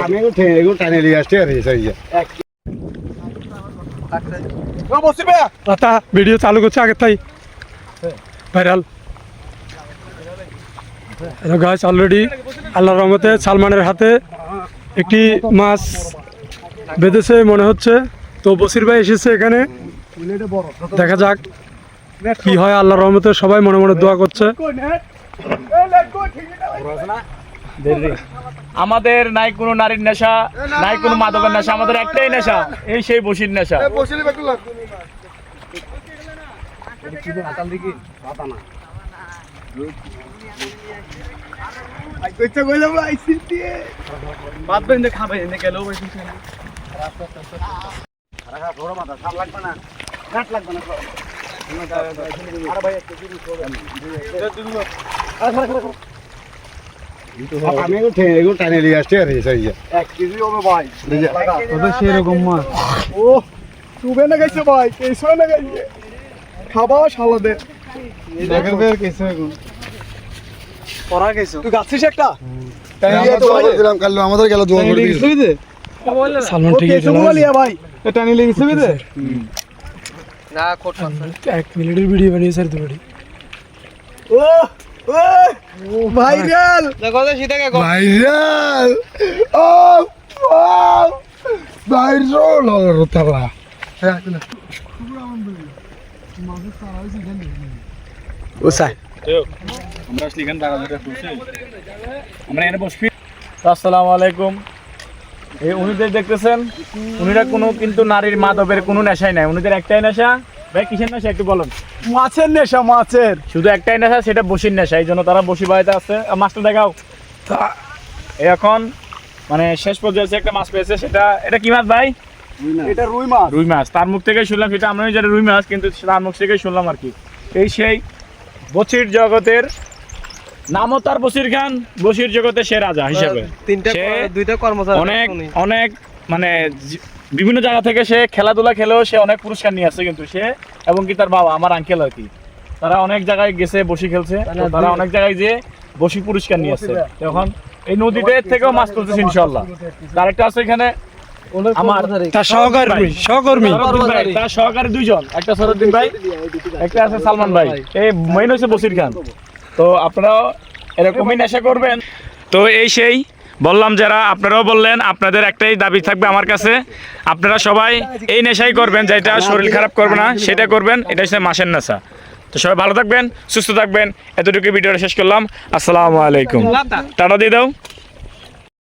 আমি এগুলো টানে নিয়ে আসতে আর ভিডিও চালু করছে আগে তাই ভাইরাল গাছ অলরেডি আল্লাহর রহমতে সালমানের হাতে একটি মাছ বেঁধেছে মনে হচ্ছে। তো বসির ভাই এসেছে এখানে, দেখা যাক কি হয়। আল্লাহর রহমতে সবাই মনে মনে দোয়া করছে। আমাদের নাই কোনো নারীর নেশা, নাই কোনো মাদকের নেশা, আমাদের একটাই নেশা, এই সেই বসির নেশা। আমি এগুলো টানে নিয়ে আসতে আর 1 কেজি হবে ভাই। সেরকম মাছ ও তুবে না গেছে ভাই, কেসো না গেছে, খাবা শালাদের দেখেন বের কেসে এখন পড়া গেছো তুই গাছিস একটা দিলাম কাল আমাদের গেল দোয়া করে দিয়েছে সালমান ঠিক আছে লিয়া ভাই এটা নিলে গেছে বিদে না কোট পাচ্ছেন 1 মিনিটের ভিডিও বানিয়ে স্যার দুবারি ও ও ভাইরাল দেখো তো সিটাকে ভাইরাল ও ভাইরাল রতালা ওসাই আমরা আসলে এখানে দাঁড়া ধরে বসে আমরা এখানে বসবি। আসসালামু আলাইকুম। এই উনিদের দেখতেছেন, উনিরা কোনো কিন্তু নারীর মাদকের কোনো নেশাই নাই, উনিদের একটাই নেশা। ভাই কিসের নেশা একটু বলুন। মাছের নেশা, মাছের শুধু একটাই নেশা, সেটা বসির নেশা। এই জন্য তারা বসি বাড়িতে আছে। মাছটা দেখাও। এখন মানে শেষ পর্যায়ে একটা মাছ পেয়েছে, সেটা এটা কি মাছ ভাই? এটা রুই মাছ। রুই মাছ। তার মুখ থেকে শুনলাম, সেটা আমরা যেটা রুই মাছ, কিন্তু তার মুখ থেকে শুনলাম আর কি। এই সেই বসির জগতের নামও তার বসির খান, বসির জগতে সে রাজা হিসেবে। দুইটা কর্মচারী অনেক অনেক মানে বিভিন্ন জায়গা থেকে সে খেলাধুলা খেলেও সে অনেক পুরস্কার নিয়ে আসছে। কিন্তু সে এবং কি তার বাবা, আমার আঙ্কেল আর কি, তারা অনেক জায়গায় গেছে বসি খেলছে, তো তারা অনেক জায়গায় যেয়ে বসি পুরস্কার নিয়ে আসছে। এখন এই নদীতে থেকেও মাছ তুলতেছে ইনশাল্লাহ। তার একটা আছে এখানে আমার তার সহকর্মী তার সহকারী দুইজন, একটা সরুদ্দিন ভাই, একটা আছে সালমান ভাই। এই মেইন হচ্ছে বসির খান। তো আপনারাও এরকমই নেশা করবেন। তো এই সেই বললাম, যারা আপনারাও বললেন, আপনাদের একটাই দাবি থাকবে আমার কাছে, আপনারা সবাই এই নেশাই করবেন, যেটা শরীর খারাপ করবে না সেটা করবেন। এটা হচ্ছে মাছের নেশা। তো সবাই ভালো থাকবেন, সুস্থ থাকবেন। এতটুকু ভিডিওটা শেষ করলাম। আসসালামু আলাইকুম। টাটা দিয়ে দাও।